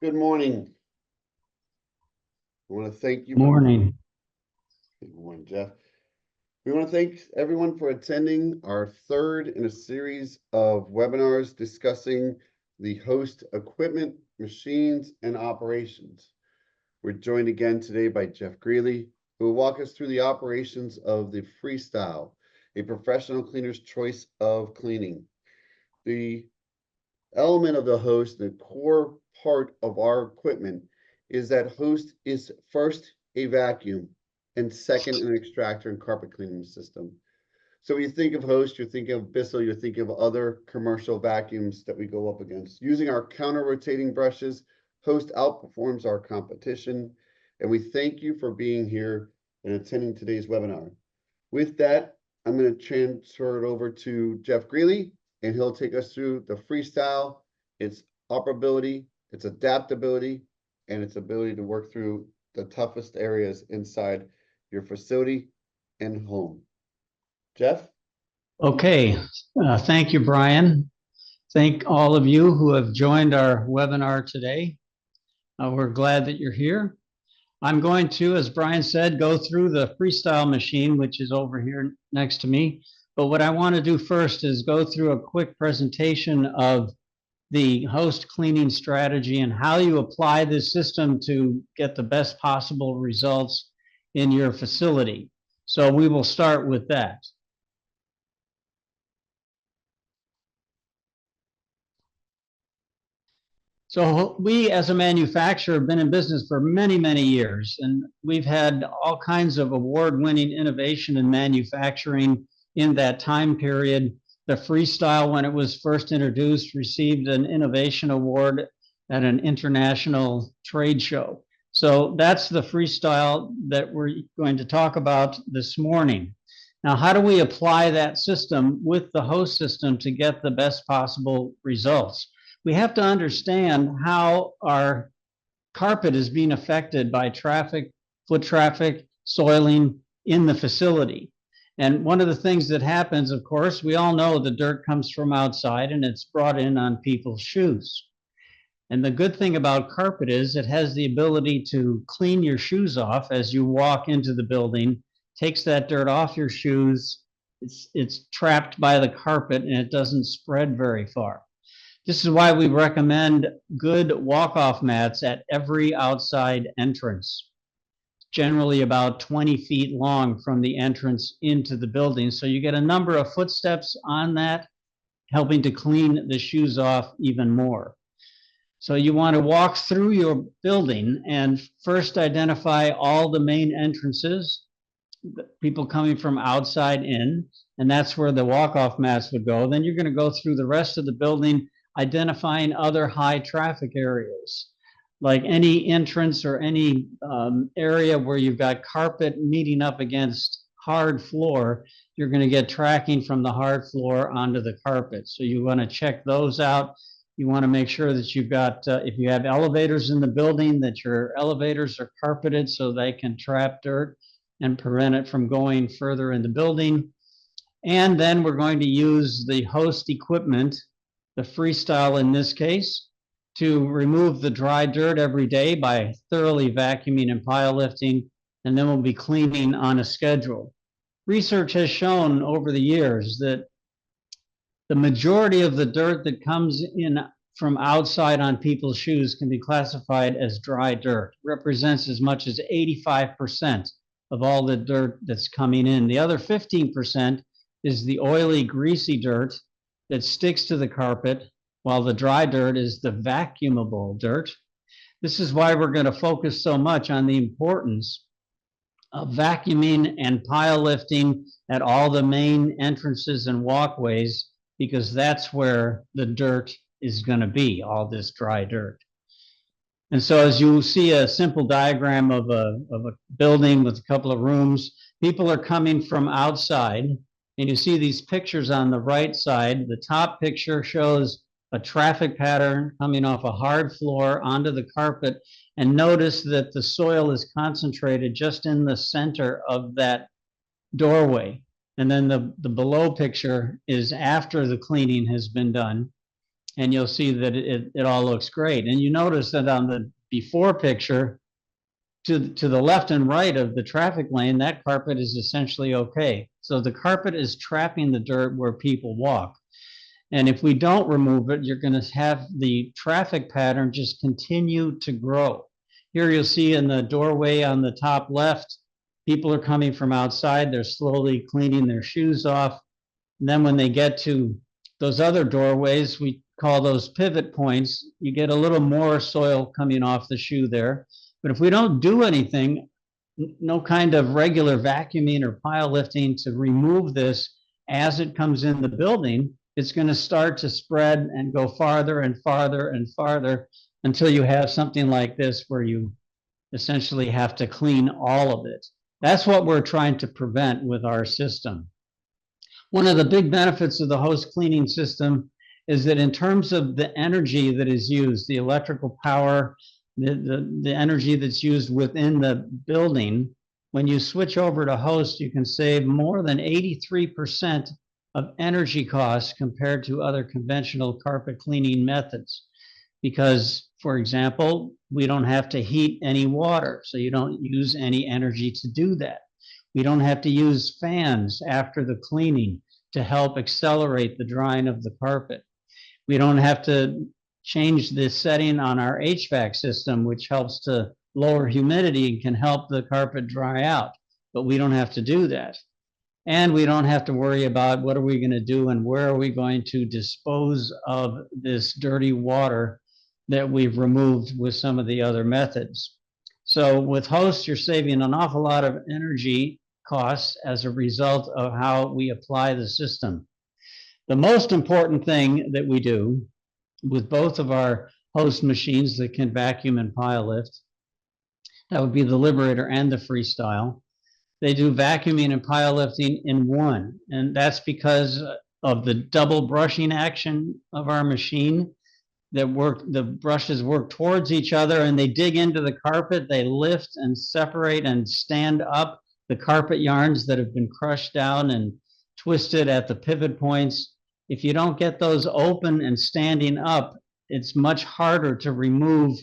Good morning. I want to thank you. Morning. Good morning, Jeff. We want to thank everyone for attending our third in a series of webinars discussing the host equipment, machines, and operations. We're joined again today by Jeff Greeley, who will walk us through the operations of the Freestyle, a professional cleaner's choice of cleaning. The element of the host, the core part of our equipment, is that host is first a vacuum and second an extractor and carpet cleaning system. So when you think of host, you're thinking of Bissell, you're thinking of other commercial vacuums that we go up against. Using our counter rotating brushes, host outperforms our competition. And we thank you for being here and attending today's webinar. With that, I'm going to transfer it over to Jeff Greeley, and he'll take us through the Freestyle, its operability, its adaptability, and its ability to work through the toughest areas inside your facility and home. Jeff? Okay, thank you, Brian. Thank all of you who have joined our webinar today. We're glad that you're here. I'm going to, as Brian said, go through the Freestyle machine, which is over here next to me. But what I want to do first is go through a quick presentation of the host cleaning strategy and how you apply this system to get the best possible results in your facility. So we will start with that. So we, as a manufacturer, have been in business for many, many years, and we've had all kinds of award-winning innovation in manufacturing in that time period. The Freestyle, when it was first introduced, received an innovation award at an international trade show. So that's the Freestyle that we're going to talk about this morning. Now, how do we apply that system with the host system to get the best possible results? We have to understand how our carpet is being affected by traffic, foot traffic, soiling in the facility. And one of the things that happens, of course, we all know the dirt comes from outside and it's brought in on people's shoes. And the good thing about carpet is it has the ability to clean your shoes off as you walk into the building, takes that dirt off your shoes. It's trapped by the carpet and it doesn't spread very far. This is why we recommend good walk-off mats at every outside entrance, generally about 20 feet long from the entrance into the building. So you get a number of footsteps on that, helping to clean the shoes off even more. So you want to walk through your building and first identify all the main entrances, people coming from outside in, and that's where the walk-off mats would go. Then you're going to go through the rest of the building, identifying other high traffic areas, like any entrance or any area where you've got carpet meeting up against hard floor, you're going to get tracking from the hard floor onto the carpet. So you want to check those out. You want to make sure that you've got, if you have elevators in the building, that your elevators are carpeted so they can trap dirt and prevent it from going further in the building. And then we're going to use the host equipment, the Freestyle in this case, to remove the dry dirt every day by thoroughly vacuuming and pile lifting, and then we'll be cleaning on a schedule. Research has shown over the years that the majority of the dirt that comes in from outside on people's shoes can be classified as dry dirt. It represents as much as 85% of all the dirt that's coming in. The other 15% is the oily, greasy dirt that sticks to the carpet, while the dry dirt is the vacuumable dirt. This is why we're going to focus so much on the importance of vacuuming and pile lifting at all the main entrances and walkways, because that's where the dirt is going to be, all this dry dirt. And so as you see a simple diagram of a building with a couple of rooms, people are coming from outside, and you see these pictures on the right side. The top picture shows a traffic pattern coming off a hard floor onto the carpet, and notice that the soil is concentrated just in the center of that doorway. And then the below picture is after the cleaning has been done. and you'll see that it all looks great. And you notice that on the before picture, to the left and right of the traffic lane, that carpet is essentially okay. So the carpet is trapping the dirt where people walk. And if we don't remove it, you're going to have the traffic pattern just continue to grow. Here you'll see in the doorway on the top left, people are coming from outside. They're slowly cleaning their shoes off. And then when they get to those other doorways, we call those pivot points, you get a little more soil coming off the shoe there. But if we don't do anything, no kind of regular vacuuming or pile lifting to remove this as it comes in the building, it's going to start to spread and go farther and farther and farther until you have something like this where you essentially have to clean all of it. That's what we're trying to prevent with our system. One of the big benefits of the HOST cleaning system is that in terms of the energy that is used, the electrical power, the energy that's used within the building, when you switch over to HOST, you can save more than 83% of energy costs compared to other conventional carpet cleaning methods. Because, for example, we don't have to heat any water, so you don't use any energy to do that. We don't have to use fans after the cleaning to help accelerate the drying of the carpet. We don't have to change the setting on our HVAC system, which helps to lower humidity and can help the carpet dry out, but we don't have to do that. And we don't have to worry about what are we going to do and where are we going to dispose of this dirty water that we've removed with some of the other methods. So with HOST, you're saving an awful lot of energy costs as a result of how we apply the system. The most important thing that we do with both of our HOST machines that can vacuum and pile lift, that would be the Liberator and the Freestyle. They do vacuuming and pile lifting in one, and that's because of the double brushing action of our machine. The brushes work towards each other and they dig into the carpet. They lift and separate and stand up the carpet yarns that have been crushed down and twisted at the pivot points. If you don't get those open and standing up, it's much harder to remove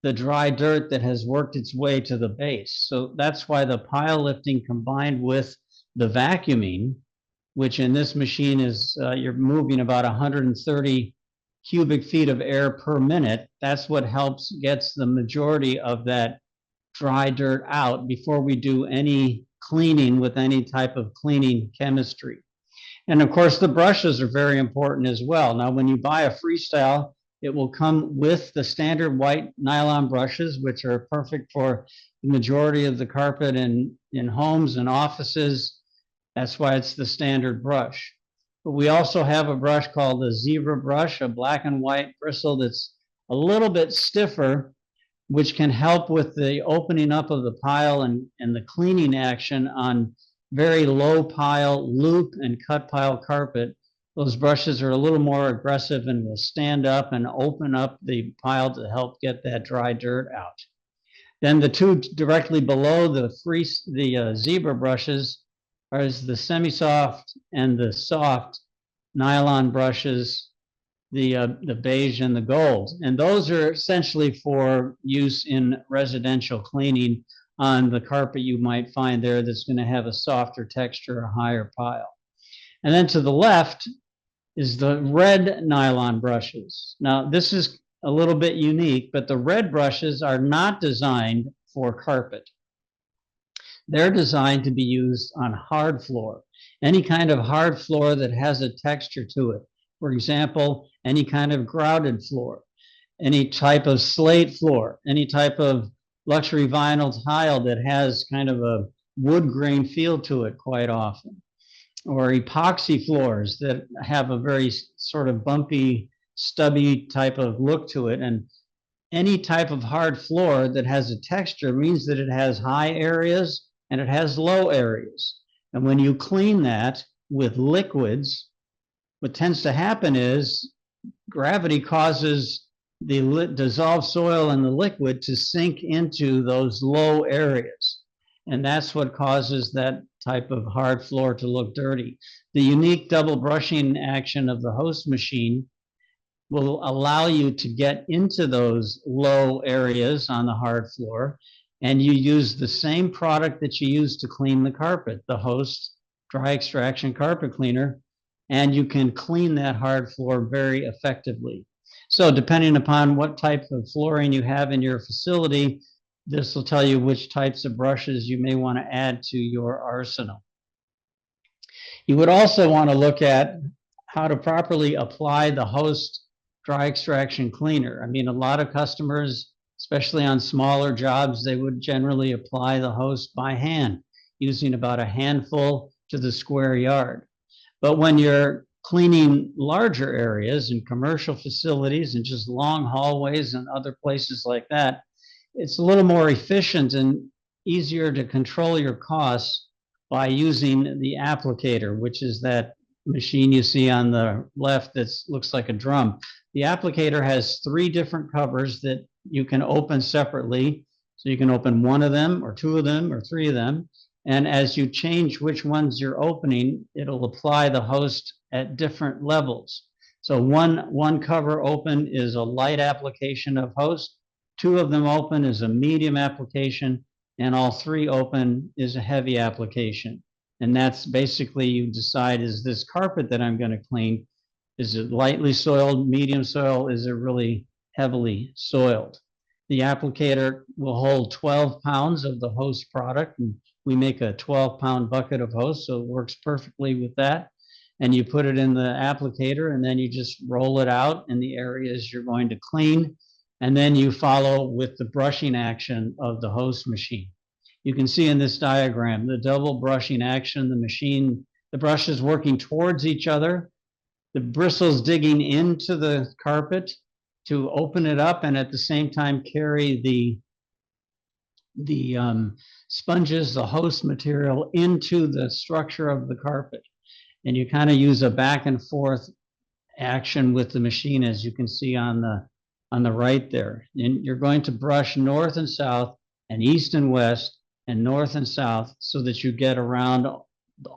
the dry dirt that has worked its way to the base. So that's why the pile lifting combined with the vacuuming, which in this machine is, you're moving about 130 cubic feet of air per minute. That's what gets the majority of that dry dirt out before we do any cleaning with any type of cleaning chemistry. And of course, the brushes are very important as well. Now, when you buy a Freestyle, it will come with the standard white nylon brushes, which are perfect for the majority of the carpet in homes and offices. That's why it's the standard brush. But we also have a brush called the zebra brush, a black and white bristle that's a little bit stiffer, which can help with the opening up of the pile and the cleaning action on very low pile, loop, and cut pile carpet. Those brushes are a little more aggressive and will stand up and open up the pile to help get that dry dirt out. Then the two directly below the zebra brushes are the semi-soft and the soft nylon brushes, the beige and the gold. And those are essentially for use in residential cleaning on the carpet you might find there that's going to have a softer texture, a higher pile. And then to the left is the red nylon brushes. Now, this is a little bit unique, but the red brushes are not designed for carpet. They're designed to be used on hard floor, any kind of hard floor that has a texture to it. For example, any kind of grouted floor, any type of slate floor, any type of luxury vinyl tile that has kind of a wood grain feel to it quite often, or epoxy floors that have a very sort of bumpy, stubby type of look to it. And any type of hard floor that has a texture means that it has high areas and it has low areas. And when you clean that with liquids, what tends to happen is gravity causes the dissolved soil in the liquid to sink into those low areas. And that's what causes that type of hard floor to look dirty. The unique double brushing action of the HOST machine will allow you to get into those low areas on the hard floor. And you use the same product that you use to clean the carpet, the HOST dry extraction carpet cleaner, and you can clean that hard floor very effectively. So depending upon what type of flooring you have in your facility, this will tell you which types of brushes you may want to add to your arsenal. You would also want to look at how to properly apply the HOST dry extraction cleaner. I mean, a lot of customers, especially on smaller jobs, they would generally apply the HOST by hand, using about a handful to the square yard. But when you're cleaning larger areas in commercial facilities and just long hallways and other places like that, it's a little more efficient and easier to control your costs by using the applicator, which is that machine you see on the left that looks like a drum. The applicator has 3 different covers that you can open separately. So you can open 1 of them or 2 of them or 3 of them. And as you change which ones you're opening, it'll apply the HOST at different levels. So one cover open is a light application of HOST, 2 of them open is a medium application, and all 3 open is a heavy application. And that's basically, you decide, is this carpet that I'm going to clean, is it lightly soiled, medium soil, is it really heavily soiled? The applicator will hold 12 pounds of the HOST product, and we make a 12-pound bucket of HOST, so it works perfectly with that. And you put it in the applicator, and then you just roll it out in the areas you're going to clean. And then you follow with the brushing action of the HOST machine. You can see in this diagram the double brushing action, the machine, the brushes working towards each other, the bristles digging into the carpet to open it up, and at the same time carry the sponges, the HOST material, into the structure of the carpet. And you kind of use a back and forth action with the machine, as you can see on the right there. And you're going to brush north and south and east and west and north and south so that you get around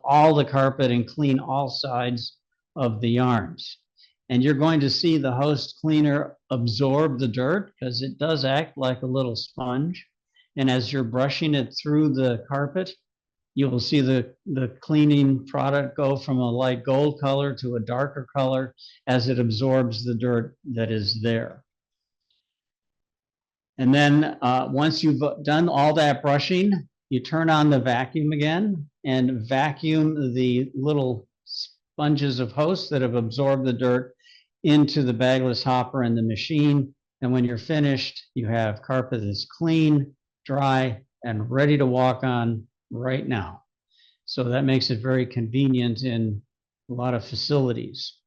all the carpet and clean all sides of the yarns. And you're going to see the HOST cleaner absorb the dirt because it does act like a little sponge. And as you're brushing it through the carpet, you will see the cleaning product go from a light gold color to a darker color as it absorbs the dirt that is there. And then once you've done all that brushing, you turn on the vacuum again and vacuum the little sponges of HOST that have absorbed the dirt into the bagless hopper and the machine. And when you're finished, you have carpet that's clean, dry, and ready to walk on right now. So that makes it very convenient in a lot of facilities.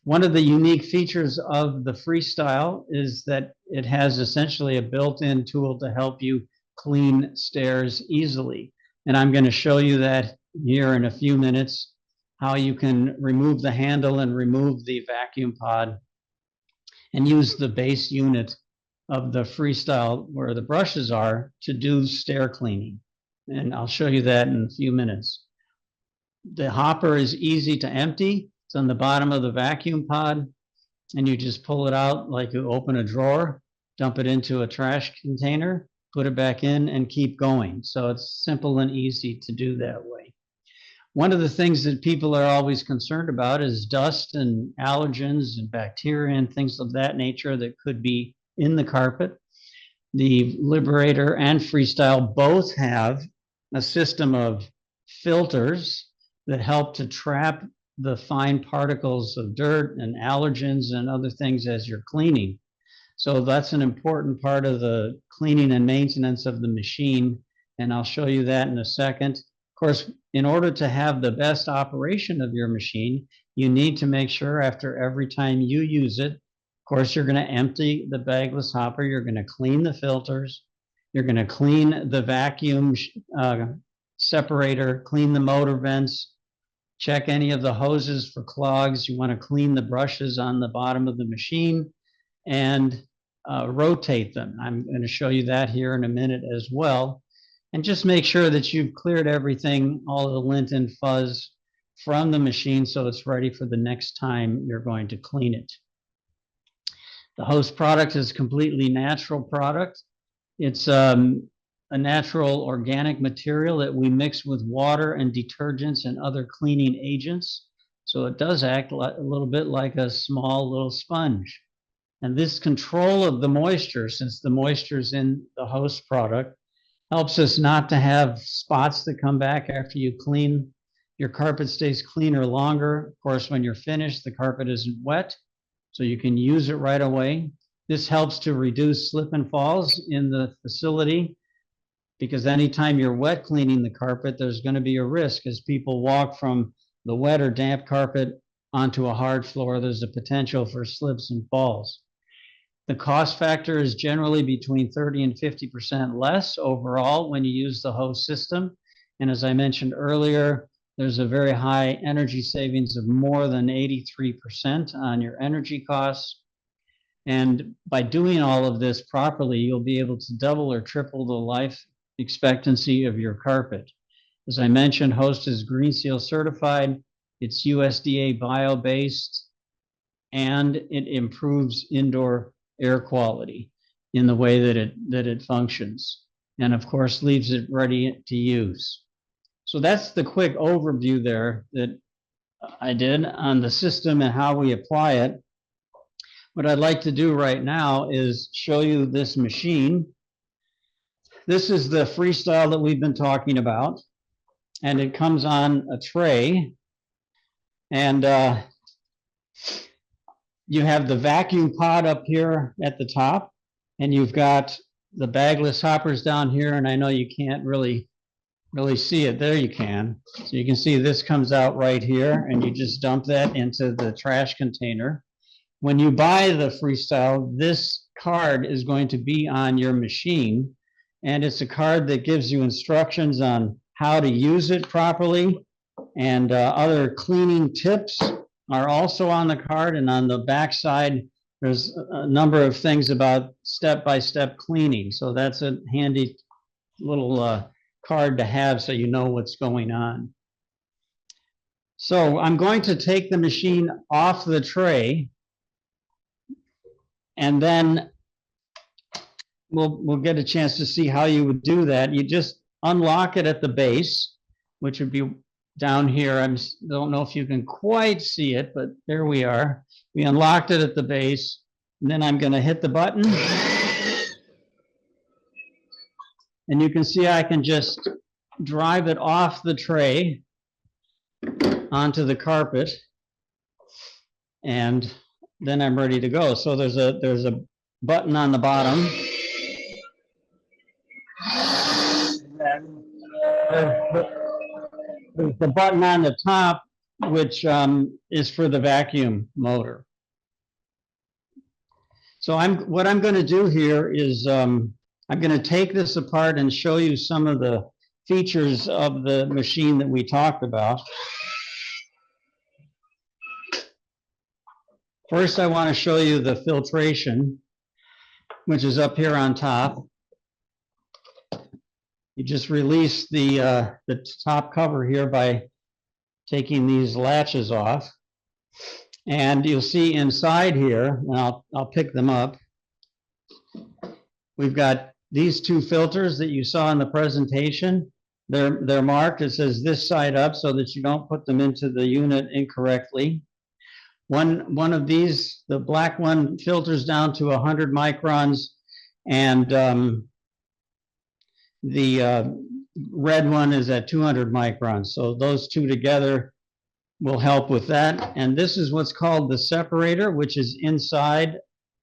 One of the unique features of the Freestyle is that it has essentially a built-in tool to help you clean stairs easily. And I'm going to show you that here in a few minutes, how you can remove the handle and remove the vacuum pod and use the base unit of the Freestyle where the brushes are to do stair cleaning. And I'll show you that in a few minutes. The hopper is easy to empty. It's on the bottom of the vacuum pod, and you just pull it out like you open a drawer, dump it into a trash container, put it back in, and keep going. So it's simple and easy to do that way. One of the things that people are always concerned about is dust and allergens and bacteria and things of that nature that could be in the carpet. The Liberator and Freestyle both have a system of filters that help to trap the fine particles of dirt and allergens and other things as you're cleaning. So that's an important part of the cleaning and maintenance of the machine, and I'll show you that in a second. Of course, in order to have the best operation of your machine, you need to make sure after every time you use it, of course, you're going to empty the bagless hopper, you're going to clean the filters, you're going to clean the vacuum separator, clean the motor vents, check any of the hoses for clogs. You want to clean the brushes on the bottom of the machine and rotate them. I'm going to show you that here in a minute as well. And just make sure that you've cleared everything, all the lint and fuzz from the machine so it's ready for the next time you're going to clean it. The HOST product is a completely natural product. It's a natural organic material that we mix with water and detergents and other cleaning agents. So it does act a little bit like a small little sponge. And this control of the moisture, since the moisture is in the HOST product, helps us not to have spots that come back after you clean. Your carpet stays cleaner longer. Of course, when you're finished, the carpet isn't wet, so you can use it right away. This helps to reduce slip and falls in the facility, because anytime you're wet cleaning the carpet, there's going to be a risk as people walk from the wet or damp carpet onto a hard floor. There's a potential for slips and falls. The cost factor is generally between 30 and 50% less overall when you use the HOST system. And as I mentioned earlier, there's a very high energy savings of more than 83% on your energy costs. And by doing all of this properly, you'll be able to double or triple the life expectancy of your carpet. As I mentioned, HOST is Green Seal certified, it's USDA bio-based, and it improves indoor air quality in the way that it functions, and of course leaves it ready to use. So that's the quick overview there that I did on the system and how we apply it. What I'd like to do right now is show you this machine. This is the Freestyle that we've been talking about, and it comes on a tray, and you have the vacuum pod up here at the top, and you've got the bagless hoppers down here, and I know you can't really see it. There you can. So you can see this comes out right here, and you just dump that into the trash container. When you buy the Freestyle, this card is going to be on your machine, and it's a card that gives you instructions on how to use it properly, and other cleaning tips are also on the card. And on the back side, there's a number of things about step-by-step cleaning. So that's a handy little card to have so you know what's going on. So I'm going to take the machine off the tray, and then we'll get a chance to see how you would do that. You just unlock it at the base, which would be down here. I don't know if you can quite see it, but there we are. We unlocked it at the base, and then I'm going to hit the button. And you can see I can just drive it off the tray onto the carpet, and then I'm ready to go. So there's a button on the bottom. There's the button on the top, which is for the vacuum motor. So what I'm going to do here is I'm going to take this apart and show you some of the features of the machine that we talked about. First, I want to show you the filtration, which is up here on top. You just release the top cover here by taking these latches off. And you'll see inside here, and I'll pick them up, we've got these two filters that you saw in the presentation. They're marked. It says this side up so that you don't put them into the unit incorrectly. One of these, the black one, filters down to 100 microns, and the red one is at 200 microns. So those two together will help with that. And this is what's called the separator, which is inside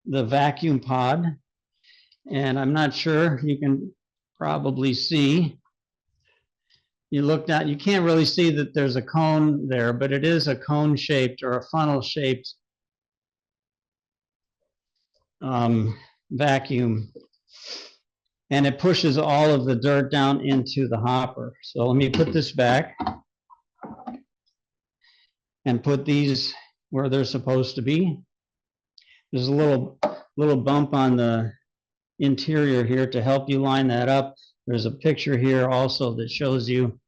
the vacuum pod. And I'm not sure, you can probably see. You look down, you can't really see that there's a cone there, but it is a cone-shaped or a funnel-shaped vacuum. And it pushes all of the dirt down into the hopper. So let me put this back and put these where they're supposed to be. There's a little bump on the interior here to help you line that up. There's a picture here also that shows you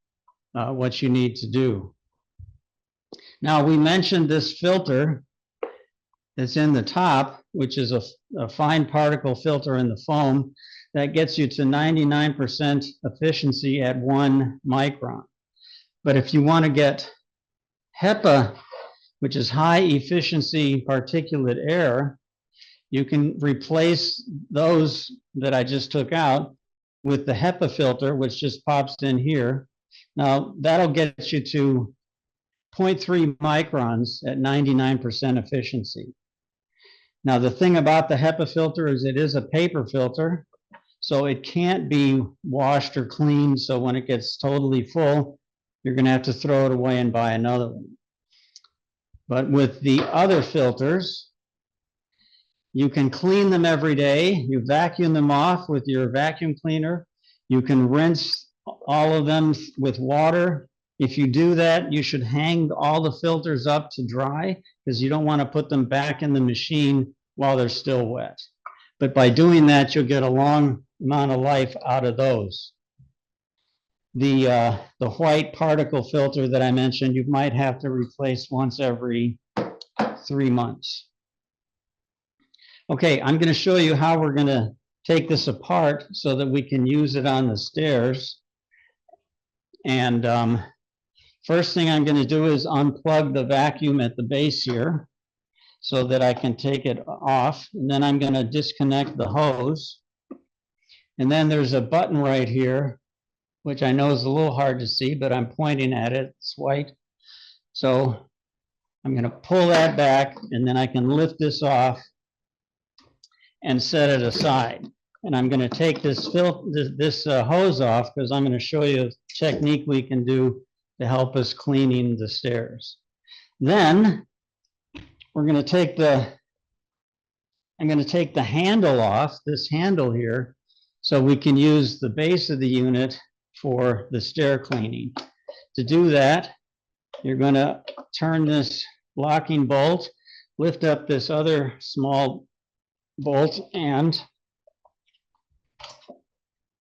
what you need to do. Now, we mentioned this filter that's in the top. which is a fine particle filter in the foam that gets you to 99% efficiency at 1 micron. But if you want to get HEPA, which is high efficiency particulate air, you can replace those that I just took out with the HEPA filter, which just pops in here. Now, that'll get you to 0.3 microns at 99% efficiency. Now, the thing about the HEPA filter is it is a paper filter, so it can't be washed or cleaned. So when it gets totally full, you're going to have to throw it away and buy another one. But with the other filters, you can clean them every day. You vacuum them off with your vacuum cleaner. You can rinse all of them with water. If you do that, you should hang all the filters up to dry because you don't want to put them back in the machine while they're still wet. But by doing that, you'll get a long amount of life out of those. The white particle filter that I mentioned, you might have to replace once every 3 months. Okay, I'm going to show you how we're going to take this apart so that we can use it on the stairs. And first thing I'm going to do is unplug the vacuum at the base here so that I can take it off. And then I'm going to disconnect the hose. And then there's a button right here, which I know is a little hard to see, but I'm pointing at it. It's white. So I'm going to pull that back, and then I can lift this off and set it aside. And I'm going to take this hose off because I'm going to show you a technique we can do to help us cleaning the stairs. Then we're going to take I'm going to take the handle off, this handle here, so we can use the base of the unit for the stair cleaning. To do that, you're going to turn this locking bolt, lift up this other small bolt, and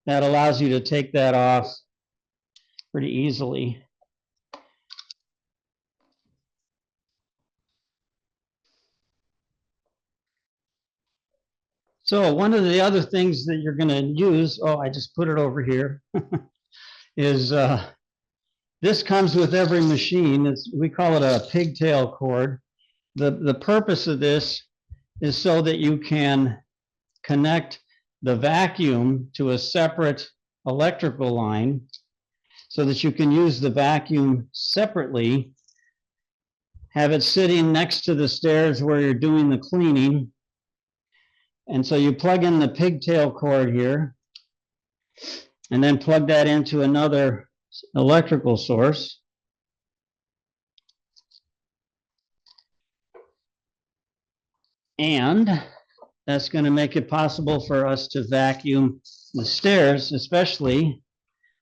that allows you to take that off pretty easily. So one of the other things that you're going to use, oh, I just put it over here, is this comes with every machine. We call it a pigtail cord. The purpose of this is so that you can connect the vacuum to a separate electrical line so that you can use the vacuum separately, have it sitting next to the stairs where you're doing the cleaning. And so you plug in the pigtail cord here and then plug that into another electrical source. And that's going to make it possible for us to vacuum the stairs, especially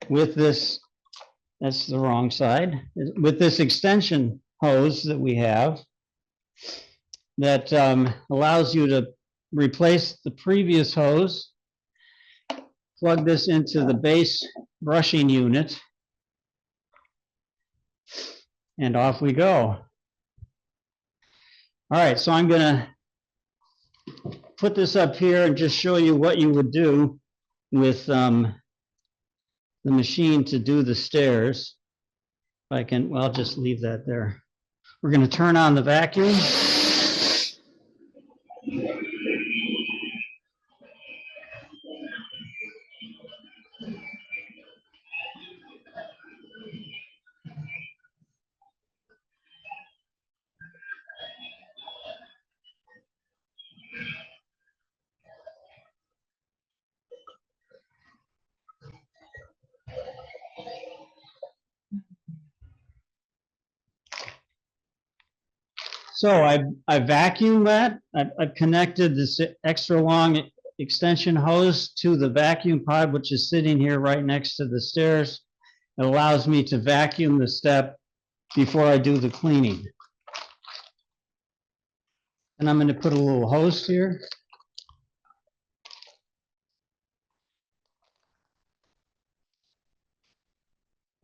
with this, that's the wrong side, with this extension hose that we have that allows you to replace the previous hose, plug this into the base brushing unit, and off we go. All right, so I'm going to put this up here and just show you what you would do with the machine to do the stairs. If I can, well, I'll just leave that there. We're going to turn on the vacuum. So I vacuumed that. I've connected this extra long extension hose to the vacuum pod, which is sitting here right next to the stairs. It allows me to vacuum the step before I do the cleaning. And I'm going to put a little hose here.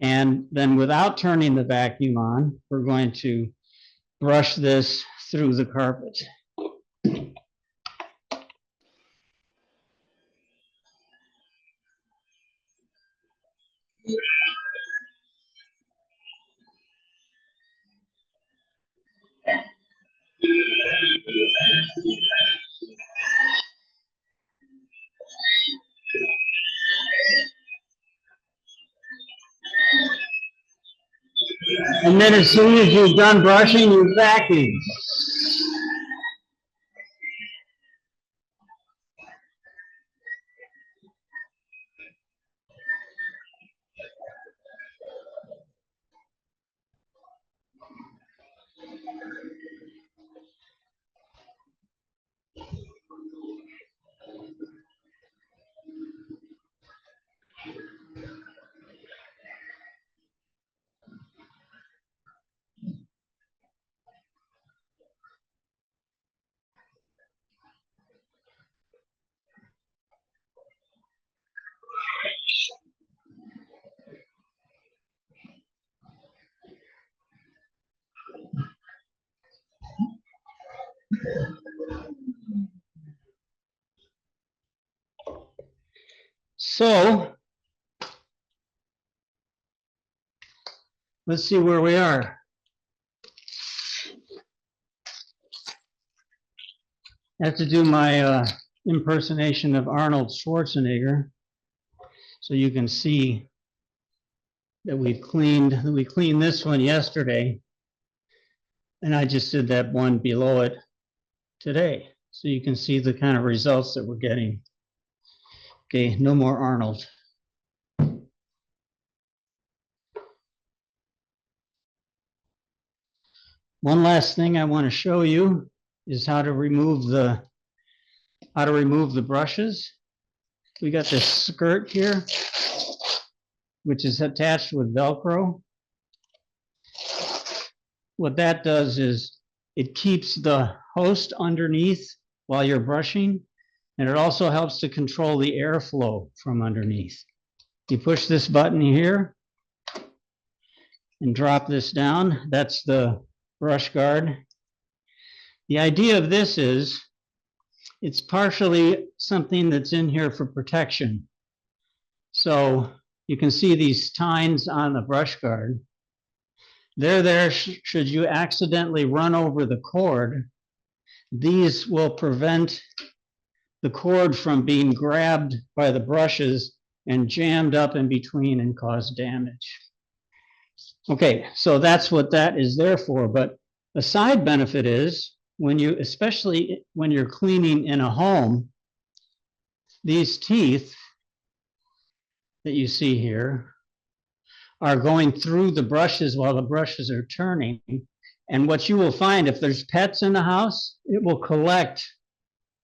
And then without turning the vacuum on, we're going to brush this through the carpet. And then as soon as you're done brushing, you vacuum. So let's see where we are. I have to do my impersonation of Arnold Schwarzenegger so you can see that we cleaned this one yesterday, and I just did that one below it today. So you can see the kind of results that we're getting. Okay, no more Arnold. One last thing I want to show you is how to remove the brushes. We got this skirt here, which is attached with Velcro. What that does is it keeps the host underneath while you're brushing, and it also helps to control the airflow from underneath. You push this button here and drop this down. That's the brush guard. The idea of this is it's partially something that's in here for protection. So you can see these tines on the brush guard. They're there should you accidentally run over the cord. These will prevent the cord from being grabbed by the brushes and jammed up in between and cause damage. Okay, so that's what that is there for. But a side benefit is especially when you're cleaning in a home, these teeth that you see here are going through the brushes while the brushes are turning. And what you will find, if there's pets in the house, it will collect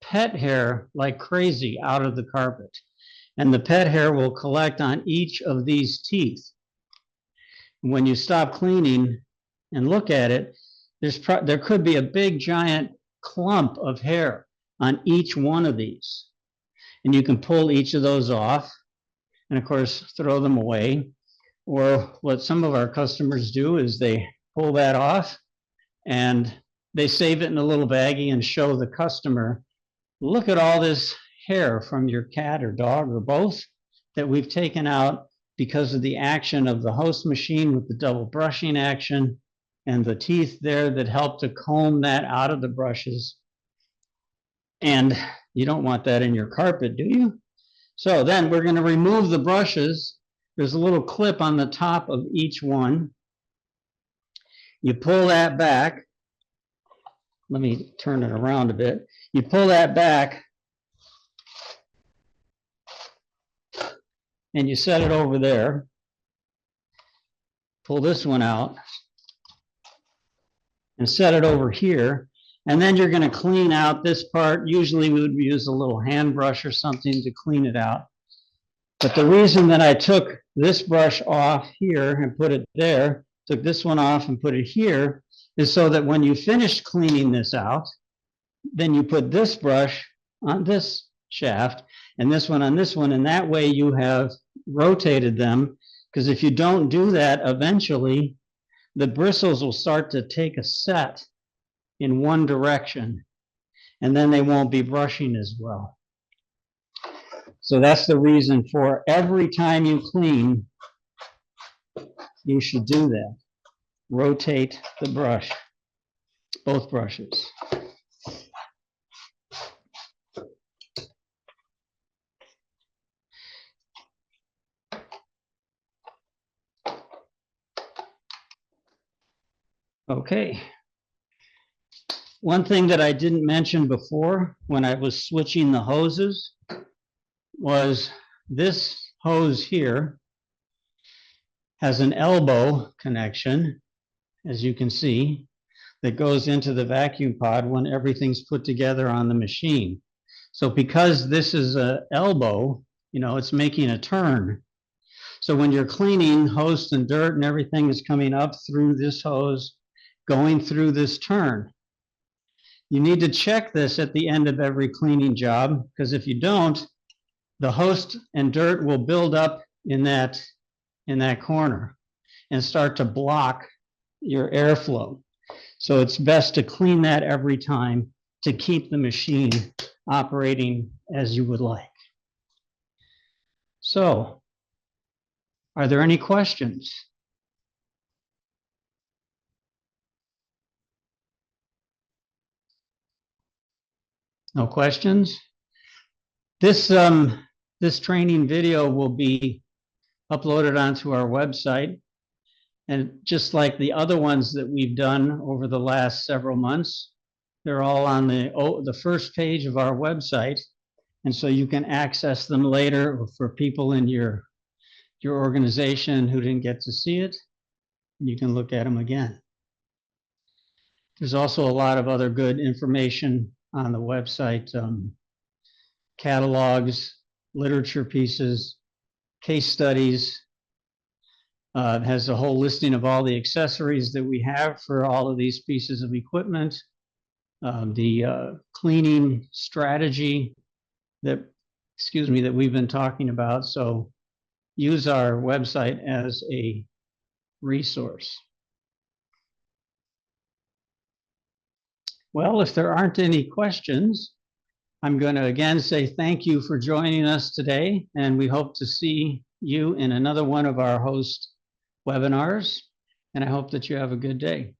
pet hair like crazy out of the carpet. And the pet hair will collect on each of these teeth. When you stop cleaning and look at it, there could be a big giant clump of hair on each one of these. And you can pull each of those off and of course throw them away. Or what some of our customers do is they pull that off and they save it in a little baggie and show the customer, look at all this hair from your cat or dog or both that we've taken out because of the action of the host machine with the double brushing action and the teeth there that help to comb that out of the brushes. And you don't want that in your carpet, do you? So then we're going to remove the brushes. There's a little clip on the top of each one. You pull that back. Let me turn it around a bit. You pull that back and you set it over there. Pull this one out and set it over here. And then you're going to clean out this part. Usually we would use a little hand brush or something to clean it out. But the reason that I took this brush off here and put it there, took this one off and put it here, is so that when you finish cleaning this out, then you put this brush on this shaft and this one on this one, and that way you have rotated them, because if you don't do that, eventually the bristles will start to take a set in one direction, and then they won't be brushing as well. So that's the reason for every time you clean, you should do that. Rotate the brush, both brushes. Okay. One thing that I didn't mention before when I was switching the hoses was this hose here has an elbow connection, as you can see, that goes into the vacuum pod when everything's put together on the machine. So because this is an elbow, it's making a turn. So when you're cleaning, host and dirt and everything is coming up through this hose, going through this turn. You need to check this at the end of every cleaning job, because if you don't, the host and dirt will build up in that corner and start to block your airflow. So it's best to clean that every time to keep the machine operating as you would like. So, are there any questions? No questions? This training video will be uploaded onto our website. And just like the other ones that we've done over the last several months, they're all on the first page of our website. And so you can access them later for people in your organization who didn't get to see it. And you can look at them again. There's also a lot of other good information on the website, catalogs, literature pieces, case studies. It has a whole listing of all the accessories that we have for all of these pieces of equipment, the cleaning strategy that we've been talking about. So use our website as a resource. Well, if there aren't any questions, I'm going to again say thank you for joining us today, and we hope to see you in another one of our HOST webinars, and I hope that you have a good day.